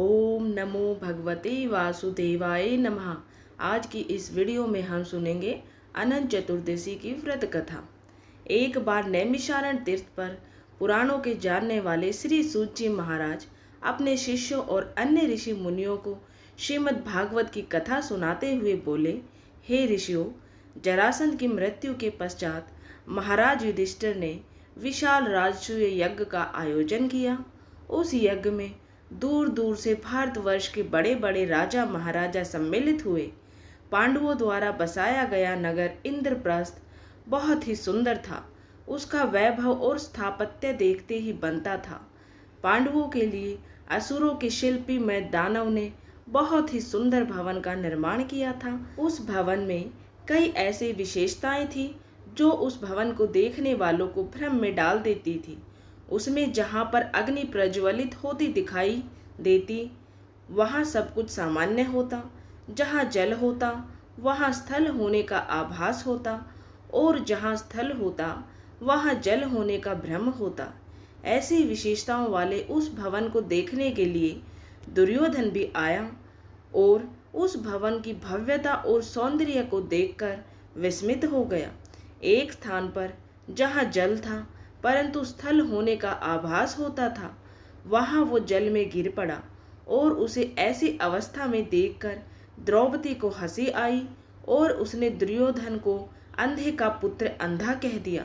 ओम नमो भगवते वासुदेवाय नमः। आज की इस वीडियो में हम सुनेंगे अनंत चतुर्दशी की व्रत कथा। एक बार नैमिषारण्य तीर्थ पर पुराणों के जानने वाले श्री सूत जी महाराज अपने शिष्यों और अन्य ऋषि मुनियों को श्रीमद् भागवत की कथा सुनाते हुए बोले, हे ऋषियों, जरासंध की मृत्यु के पश्चात महाराज युधिष्ठिर ने विशाल राजसूय यज्ञ का आयोजन किया। उस यज्ञ में दूर दूर से भारतवर्ष के बड़े बड़े राजा महाराजा सम्मिलित हुए। पांडवों द्वारा बसाया गया नगर इंद्रप्रस्थ बहुत ही सुंदर था। उसका वैभव और स्थापत्य देखते ही बनता था। पांडवों के लिए असुरों के शिल्पी में दानव ने बहुत ही सुंदर भवन का निर्माण किया था। उस भवन में कई ऐसी विशेषताएं थी जो उस भवन को देखने वालों को भ्रम में डाल देती थी। उसमें जहाँ पर अग्नि प्रज्वलित होती दिखाई देती, वहाँ सब कुछ सामान्य होता। जहाँ जल होता वहाँ स्थल होने का आभास होता, और जहाँ स्थल होता वहाँ जल होने का भ्रम होता। ऐसी विशेषताओं वाले उस भवन को देखने के लिए दुर्योधन भी आया और उस भवन की भव्यता और सौंदर्य को देखकर विस्मित हो गया। एक स्थान पर जहाँ जल था परंतु स्थल होने का आभास होता था, वहां वो जल में गिर पड़ा और उसे ऐसी अवस्था में देखकर द्रौपदी को हंसी आई और उसने दुर्योधन को अंधे का पुत्र अंधा कह दिया।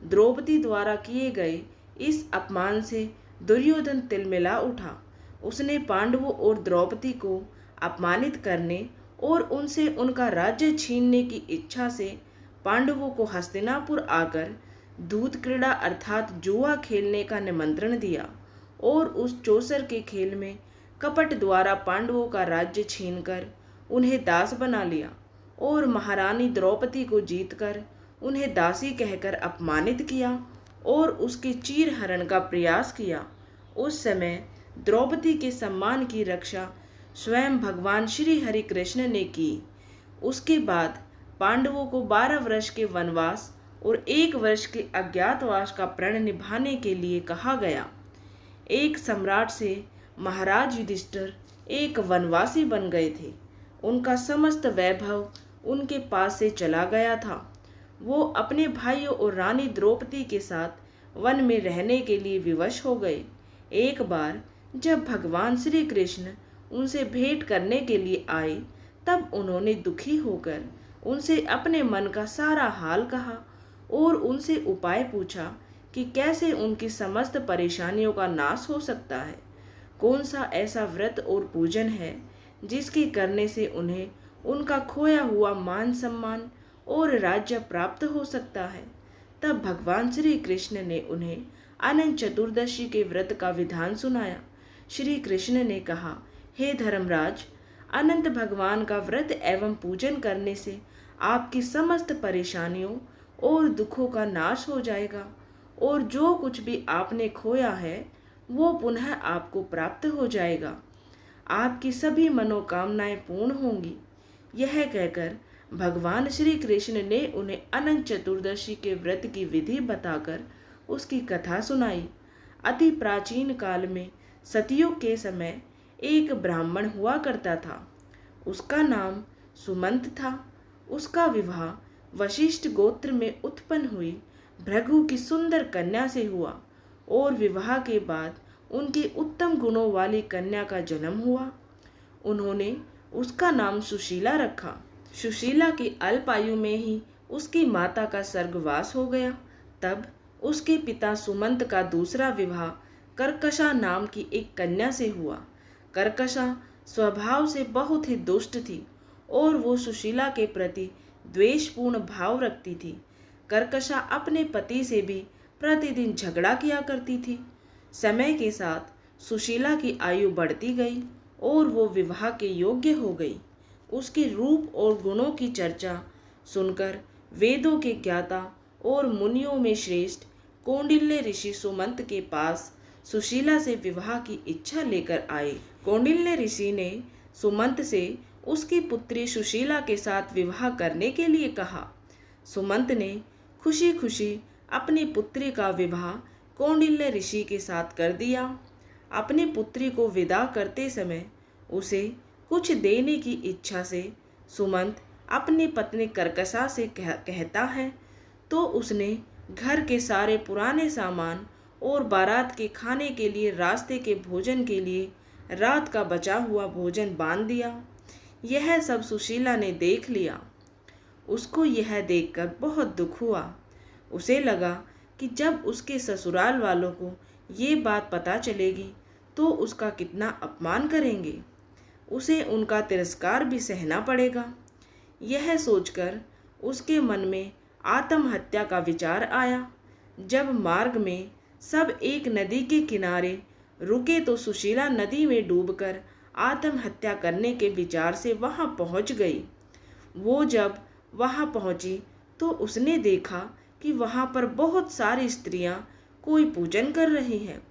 द्रौपदी द्वारा किए गए इस अपमान से दुर्योधन तिलमिला उठा। उसने पांडवों और द्रौपदी को अपमानित करने और उनसे उनका राज्य छीनने की इच्छा से पांडवों को हस्तिनापुर आकर दूत क्रीड़ा अर्थात जुआ खेलने का निमंत्रण दिया और उस चौसर के खेल में कपट द्वारा पांडवों का राज्य छीनकर उन्हें दास बना लिया और महारानी द्रौपदी को जीतकर उन्हें दासी कहकर अपमानित किया और उसके चीरहरण का प्रयास किया। उस समय द्रौपदी के सम्मान की रक्षा स्वयं भगवान श्री हरि कृष्ण ने की। उसके बाद पांडवों को 12 वर्ष के वनवास और 1 वर्ष के अज्ञातवास का प्रण निभाने के लिए कहा गया। एक सम्राट से महाराज युधिष्ठिर एक वनवासी बन गए थे। उनका समस्त वैभव उनके पास से चला गया था। वो अपने भाइयों और रानी द्रौपदी के साथ वन में रहने के लिए विवश हो गए। एक बार जब भगवान श्री कृष्ण उनसे भेंट करने के लिए आए, तब उन्होंने दुखी होकर उनसे अपने मन का सारा हाल कहा और उनसे उपाय पूछा कि कैसे उनकी समस्त परेशानियों का नाश हो सकता है। कौन सा ऐसा व्रत और पूजन है जिसके करने से उन्हें उनका खोया हुआ मान सम्मान और राज्य प्राप्त हो सकता है। तब भगवान श्री कृष्ण ने उन्हें अनंत चतुर्दशी के व्रत का विधान सुनाया। श्री कृष्ण ने कहा, हे धर्मराज, अनंत भगवान का व्रत एवं पूजन करने से आपकी समस्त परेशानियों और दुखों का नाश हो जाएगा और जो कुछ भी आपने खोया है वो पुनः आपको प्राप्त हो जाएगा। आपकी सभी मनोकामनाएं पूर्ण होंगी। यह कहकर भगवान श्री कृष्ण ने उन्हें अनंत चतुर्दशी के व्रत की विधि बताकर उसकी कथा सुनाई। अति प्राचीन काल में सतयुग के समय एक ब्राह्मण हुआ करता था। उसका नाम सुमंत था। उसका विवाह वशिष्ठ गोत्र में उत्पन्न हुई भृगु की सुंदर कन्या से हुआ और विवाह के बाद उनकी उत्तम गुणों वाली कन्या का जन्म हुआ। उन्होंने उसका नाम सुशीला रखा। सुशीला की अल्प आयु में ही उसकी माता का स्वर्गवास हो गया। तब उसके पिता सुमंत का दूसरा विवाह कर्कशा नाम की एक कन्या से हुआ। कर्कशा स्वभाव से बहुत ही दुष्ट थी और वो सुशीला के प्रति द्वेषपूर्ण भाव रखती थी। कर्कशा अपने पति से भी प्रतिदिन झगड़ा किया करती थी। समय के साथ सुशीला की आयु बढ़ती गई और वो विवाह के योग्य हो गई। उसके रूप और गुणों की चर्चा सुनकर वेदों के ज्ञाता और मुनियों में श्रेष्ठ कौंडिल्य ऋषि सुमंत के पास सुशीला से विवाह की इच्छा लेकर आए। कौंडिल्य ऋषि ने सुमंत से उसकी पुत्री सुशीला के साथ विवाह करने के लिए कहा। सुमंत ने खुशी खुशी अपनी पुत्री का विवाह कौंडिल्य ऋषि के साथ कर दिया। अपनी पुत्री को विदा करते समय उसे कुछ देने की इच्छा से सुमंत अपनी पत्नी कर्कशा से कहता है, तो उसने घर के सारे पुराने सामान और बारात के खाने के लिए रास्ते के भोजन के लिए रात का बचा हुआ भोजन बांध दिया। यह सब सुशीला ने देख लिया। उसको यह देखकर बहुत दुख हुआ। उसे लगा कि जब उसके ससुराल वालों को ये बात पता चलेगी तो उसका कितना अपमान करेंगे। उसे उनका तिरस्कार भी सहना पड़ेगा। यह सोचकर उसके मन में आत्महत्या का विचार आया। जब मार्ग में सब एक नदी के किनारे रुके तो सुशीला नदी में डूबकर आत्महत्या करने के विचार से वहां पहुंच गई। वो जब वहां पहुंची तो उसने देखा कि वहां पर बहुत सारी स्त्रियां कोई पूजन कर रही हैं।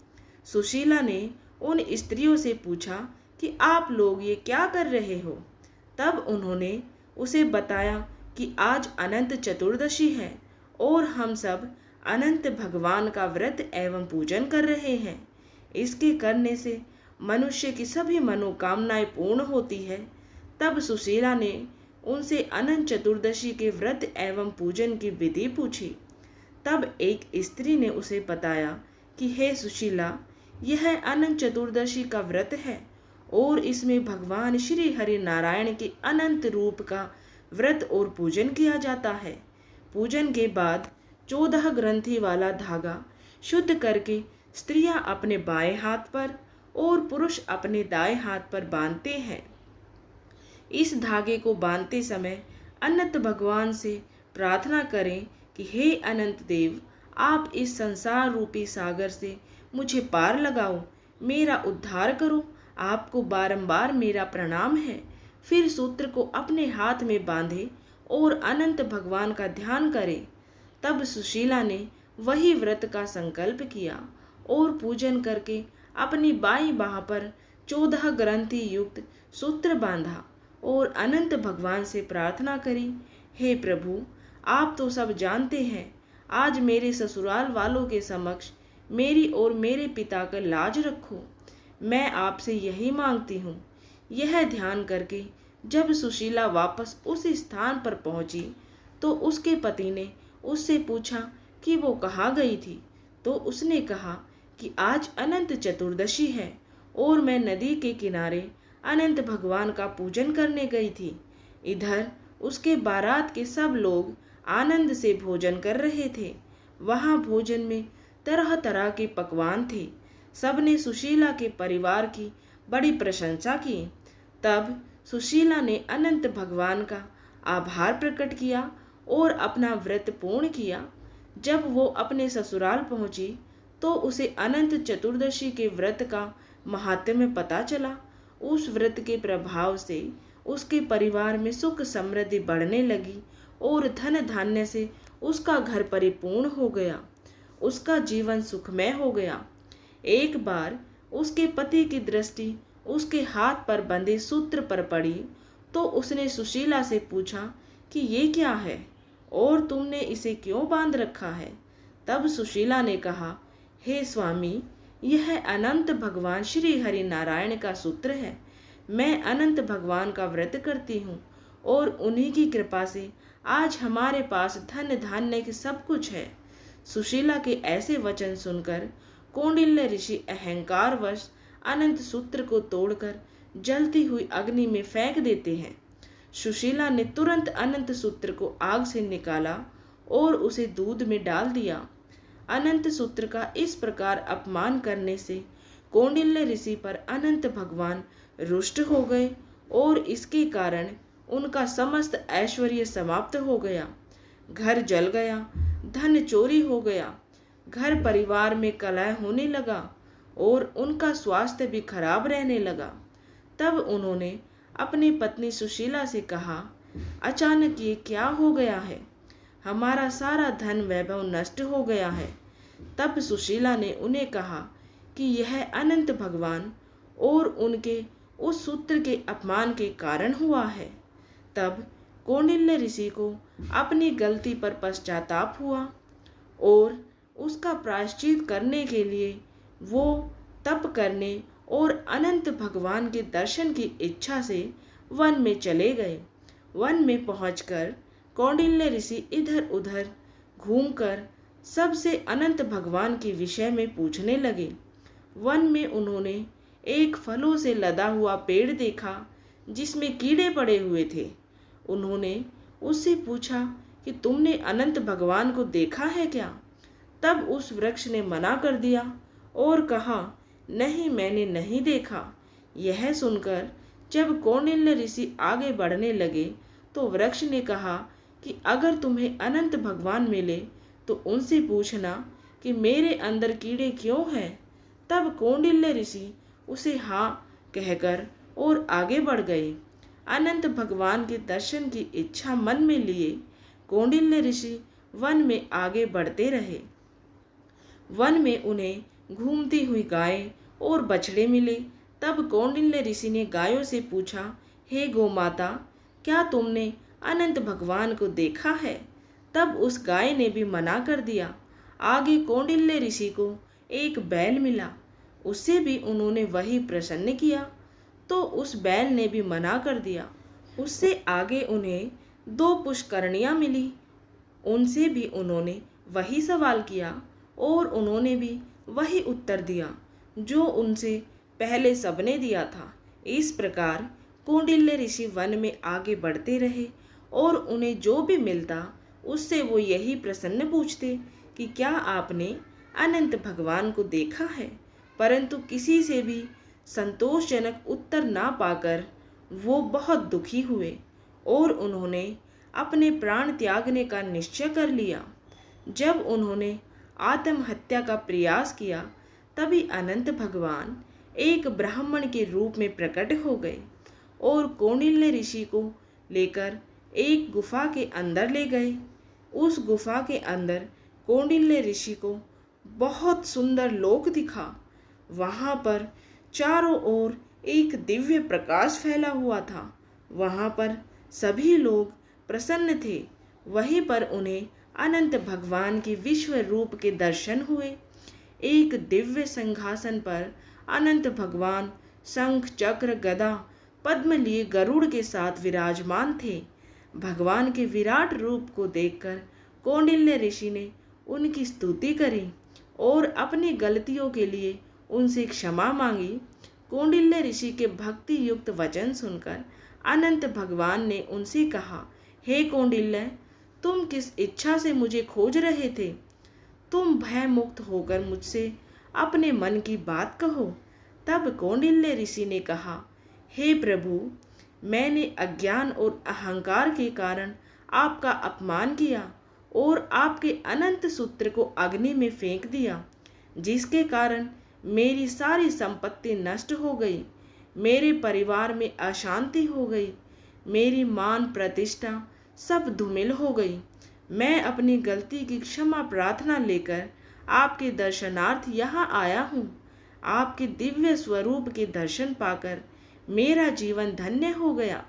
सुशीला ने उन स्त्रियों से पूछा कि आप लोग ये क्या कर रहे हो? तब उन्होंने उसे बताया कि आज अनंत चतुर्दशी है और हम सब अनंत भगवान का व्रत एवं पूजन कर रहे हैं। इसके करने से मनुष्य की सभी मनोकामनाएं पूर्ण होती है। तब सुशीला ने उनसे अनंत चतुर्दशी के व्रत एवं पूजन की विधि पूछी। तब एक स्त्री ने उसे बताया कि हे सुशीला, यह अनंत चतुर्दशी का व्रत है और इसमें भगवान श्री हरि नारायण के अनंत रूप का व्रत और पूजन किया जाता है। पूजन के बाद 14 ग्रंथि वाला धागा शुद्ध करके स्त्रियां अपने बाएं हाथ पर और पुरुष अपने दाएं हाथ पर बांधते हैं। इस धागे को बांधते समय अनंत भगवान से प्रार्थना करें कि हे अनंत देव, आप इस संसार रूपी सागर से मुझे पार लगाओ, मेरा उद्धार करो। आपको बारंबार मेरा प्रणाम है। फिर सूत्र को अपने हाथ में बांधे और अनंत भगवान का ध्यान करें। तब सुशीला ने वही व्रत का संकल्प किया और पूजन करके अपनी बाईं बाह पर 14 ग्रंथि युक्त सूत्र बांधा और अनंत भगवान से प्रार्थना करी, हे प्रभु, आप तो सब जानते हैं, आज मेरे ससुराल वालों के समक्ष मेरी और मेरे पिता का लाज रखो। मैं आपसे यही मांगती हूँ। यह ध्यान करके जब सुशीला वापस उस स्थान पर पहुंची तो उसके पति ने उससे पूछा कि वो कहाँ गई थी। तो उसने कहा कि आज अनंत चतुर्दशी है और मैं नदी के किनारे अनंत भगवान का पूजन करने गई थी। इधर उसके बारात के सब लोग आनंद से भोजन कर रहे थे। वहाँ भोजन में तरह तरह के पकवान थे। सबने सुशीला के परिवार की बड़ी प्रशंसा की। तब सुशीला ने अनंत भगवान का आभार प्रकट किया और अपना व्रत पूर्ण किया। जब वो अपने ससुराल पहुंची तो उसे अनंत चतुर्दशी के व्रत का महात्म्य पता चला। उस व्रत के प्रभाव से उसके परिवार में सुख समृद्धि बढ़ने लगी और धन धान्य से उसका घर परिपूर्ण हो गया। उसका जीवन सुखमय हो गया। एक बार उसके पति की दृष्टि उसके हाथ पर बंधे सूत्र पर पड़ी तो उसने सुशीला से पूछा कि ये क्या है और तुमने इसे क्यों बांध रखा है। तब सुशीला ने कहा, हे स्वामी, यह अनंत भगवान श्री हरि नारायण का सूत्र है। मैं अनंत भगवान का व्रत करती हूँ और उन्हीं की कृपा से आज हमारे पास धन धान्य की सब कुछ है। सुशीला के ऐसे वचन सुनकर कौंडिल्य ऋषि अहंकारवश अनंत सूत्र को तोड़कर जलती हुई अग्नि में फेंक देते हैं। सुशीला ने तुरंत अनंत सूत्र को आग से निकाला और उसे दूध में डाल दिया। अनंत सूत्र का इस प्रकार अपमान करने से कौंडिल्य ऋषि पर अनंत भगवान रुष्ट हो गए और इसके कारण उनका समस्त ऐश्वर्य समाप्त हो गया। घर जल गया, धन चोरी हो गया, घर परिवार में कलह होने लगा और उनका स्वास्थ्य भी खराब रहने लगा। तब उन्होंने अपनी पत्नी सुशीला से कहा, अचानक ये क्या हो गया है? हमारा सारा धन वैभव नष्ट हो गया है। तब सुशीला ने उन्हें कहा कि यह अनंत भगवान और उनके उस सूत्र के अपमान के कारण हुआ है। तब कौंडिल्य ऋषि को अपनी गलती पर पश्चाताप हुआ और उसका प्रायश्चित करने के लिए वो तप करने और अनंत भगवान के दर्शन की इच्छा से वन में चले गए। वन में पहुंचकर कौंडिल्य ऋषि इधर उधर घूमकर सबसे अनंत भगवान के विषय में पूछने लगे। वन में उन्होंने एक फलों से लदा हुआ पेड़ देखा जिसमें कीड़े पड़े हुए थे। उन्होंने उससे पूछा कि तुमने अनंत भगवान को देखा है क्या? तब उस वृक्ष ने मना कर दिया और कहा, नहीं, मैंने नहीं देखा। यह सुनकर जब कौंडिल्य ऋषि आगे बढ़ने लगे तो वृक्ष ने कहा कि अगर तुम्हें अनंत भगवान मिले तो उनसे पूछना कि मेरे अंदर कीड़े क्यों हैं। तब कौंडिल्य ऋषि उसे हाँ कहकर और आगे बढ़ गए। अनंत भगवान के दर्शन की इच्छा मन में लिए कौंडिल्य ऋषि वन में आगे बढ़ते रहे। वन में उन्हें घूमती हुई गायें और बछड़े मिले। तब कौंडिल्य ऋषि ने गायों से पूछा, हे गोमाता, क्या तुमने अनंत भगवान को देखा है? तब उस गाय ने भी मना कर दिया। आगे कौंडिल्य ऋषि को एक बैल मिला, उससे भी उन्होंने वही प्रसन्न किया तो उस बैल ने भी मना कर दिया। उससे आगे उन्हें 2 पुष्करणियां मिली, उनसे भी उन्होंने वही सवाल किया और उन्होंने भी वही उत्तर दिया जो उनसे पहले सबने दिया था। इस प्रकार कौंडिल्य ऋषि वन में आगे बढ़ते रहे और उन्हें जो भी मिलता उससे वो यही प्रश्न पूछते कि क्या आपने अनंत भगवान को देखा है? परंतु किसी से भी संतोषजनक उत्तर ना पाकर वो बहुत दुखी हुए और उन्होंने अपने प्राण त्यागने का निश्चय कर लिया। जब उन्होंने आत्महत्या का प्रयास किया तभी अनंत भगवान एक ब्राह्मण के रूप में प्रकट हो गए और कौंडिल्य ऋषि को लेकर एक गुफा के अंदर ले गए। उस गुफा के अंदर कौंडिल्य ऋषि को बहुत सुंदर लोक दिखा। वहाँ पर चारों ओर एक दिव्य प्रकाश फैला हुआ था। वहाँ पर सभी लोग प्रसन्न थे। वहीं पर उन्हें अनंत भगवान के विश्व रूप के दर्शन हुए। एक दिव्य सिंहासन पर अनंत भगवान शंख, चक्र, गदा, पद्म लिए गरुड़ के साथ विराजमान थे। भगवान के विराट रूप को देखकर कौंडिल्य ऋषि ने उनकी स्तुति करी और अपनी गलतियों के लिए उनसे क्षमा मांगी। कौंडिल्य ऋषि के भक्ति युक्त वचन सुनकर अनंत भगवान ने उनसे कहा, हे कौंडिल्य, तुम किस इच्छा से मुझे खोज रहे थे? तुम भय मुक्त होकर मुझसे अपने मन की बात कहो। तब कौंडिल्य ऋषि ने कहा, हे प्रभु, मैंने अज्ञान और अहंकार के कारण आपका अपमान किया और आपके अनंत सूत्र को अग्नि में फेंक दिया, जिसके कारण मेरी सारी संपत्ति नष्ट हो गई। मेरे परिवार में अशांति हो गई। मेरी मान प्रतिष्ठा सब धूमिल हो गई। मैं अपनी गलती की क्षमा प्रार्थना लेकर आपके दर्शनार्थ यहाँ आया हूँ। आपके दिव्य स्वरूप के दर्शन पाकर मेरा जीवन धन्य हो गया।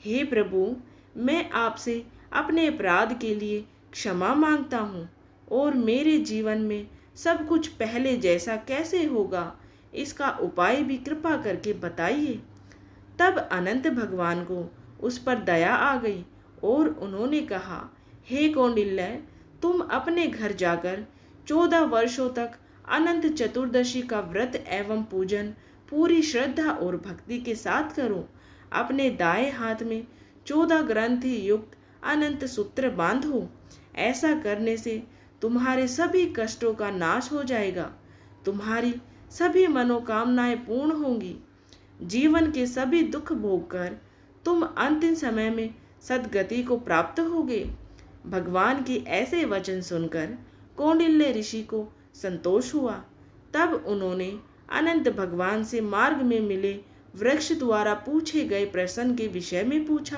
हे प्रभु, मैं आपसे अपने अपराध के लिए क्षमा मांगता हूँ और मेरे जीवन में सब कुछ पहले जैसा कैसे होगा, इसका उपाय भी कृपा करके बताइए। तब अनंत भगवान को उस पर दया आ गई और उन्होंने कहा, हे कौंडिल्य, तुम अपने घर जाकर 14 वर्षों तक अनंत चतुर्दशी का व्रत एवं पूजन पूरी श्रद्धा और भक्ति के साथ करो। अपने दाएं हाथ में 14 ग्रंथि युक्त अनंत सूत्र बांधो। ऐसा करने से तुम्हारे सभी कष्टों का नाश हो जाएगा। तुम्हारी सभी मनोकामनाएं पूर्ण होंगी। जीवन के सभी दुख भोगकर तुम अंतिम समय में सद्गति को प्राप्त होगे। भगवान के ऐसे वचन सुनकर कौंडिल्य ऋषि को संतोष हुआ। तब उन्होंने अनंत भगवान से मार्ग में मिले वृक्ष द्वारा पूछे गए प्रश्न के विषय में पूछा।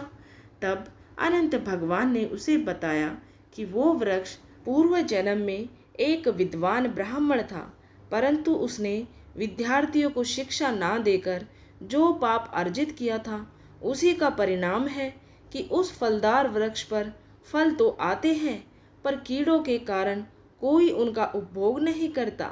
तब अनंत भगवान ने उसे बताया कि वो वृक्ष पूर्व जन्म में एक विद्वान ब्राह्मण था, परंतु उसने विद्यार्थियों को शिक्षा ना देकर जो पाप अर्जित किया था, उसी का परिणाम है कि उस फलदार वृक्ष पर फल तो आते हैं, पर कीड़ों के कारण कोई उनका उपभोग नहीं करता।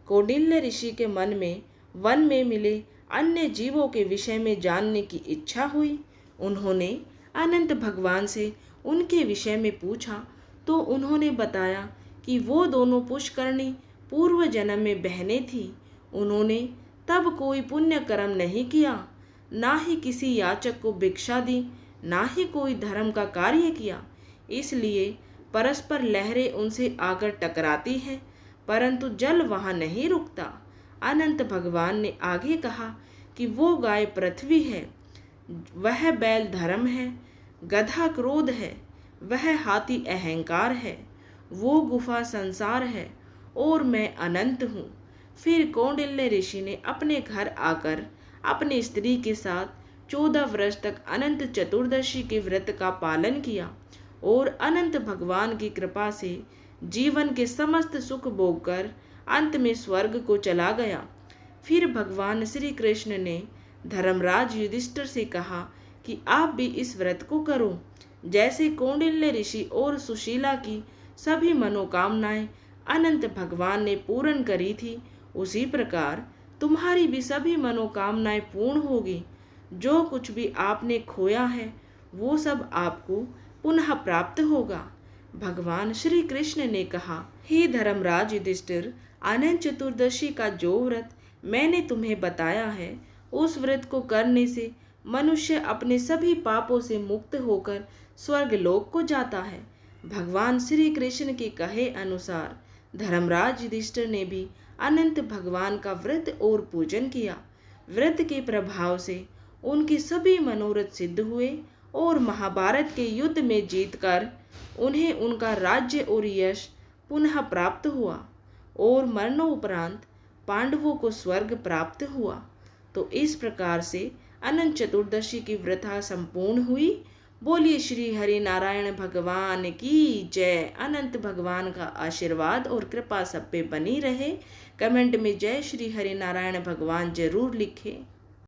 कौंडिल्य ऋषि के मन में वन में मिले अन्य जीवों के विषय में जानने की इच्छा हुई। उन्होंने अनंत भगवान से उनके विषय में पूछा तो उन्होंने बताया कि वो दोनों पुष्करणी पूर्व जन्म में बहनें थीं। उन्होंने तब कोई पुण्य कर्म नहीं किया, ना ही किसी याचक को भिक्षा दी, ना ही कोई धर्म का कार्य किया। इसलिए परस्पर लहरें उनसे आकर टकराती हैं, परंतु जल वहाँ नहीं रुकता। अनंत भगवान ने आगे कहा कि वो गाय पृथ्वी है, वह बैल धर्म है, गधा क्रोध है, वह हाथी अहंकार है, वो गुफा संसार है और मैं अनंत हूँ। फिर कौंडिल्य ऋषि ने अपने घर आकर अपनी स्त्री के साथ 14 वर्ष तक अनंत चतुर्दशी के व्रत का पालन किया और अनंत भगवान की कृपा से जीवन के समस्त सुख भोगकर अंत में स्वर्ग को चला गया। फिर भगवान श्री कृष्ण ने धर्मराज युधिष्ठिर से कहा कि आप भी इस व्रत को करो। जैसे कौंडिल्य ऋषि और सुशीला की सभी मनोकामनाएं अनंत भगवान ने पूर्ण करी थी, उसी प्रकार तुम्हारी भी सभी मनोकामनाएं पूर्ण होगी। जो कुछ भी आपने खोया है वो सब आपको पुनः प्राप्त होगा। भगवान श्री कृष्ण ने कहा, हे धर्मराज युधिष्ठिर, अनंत चतुर्दशी का जो व्रत मैंने तुम्हें बताया है, उस व्रत को करने से मनुष्य अपने सभी पापों से मुक्त होकर स्वर्ग लोक को जाता है। भगवान श्री कृष्ण के कहे अनुसार धर्मराज युधिष्ठिर ने भी अनंत भगवान का व्रत और पूजन किया। व्रत के प्रभाव से उनके सभी मनोरथ सिद्ध हुए और महाभारत के युद्ध में जीतकर उन्हें उनका राज्य और यश पुनः प्राप्त हुआ और मरणोपरांत पांडवों को स्वर्ग प्राप्त हुआ। तो इस प्रकार से अनंत चतुर्दशी की व्रता संपूर्ण हुई। बोलिए श्री हरि नारायण भगवान की जय। अनंत भगवान का आशीर्वाद और कृपा सब पे बनी रहे। कमेंट में जय श्री हरि नारायण भगवान जरूर लिखें।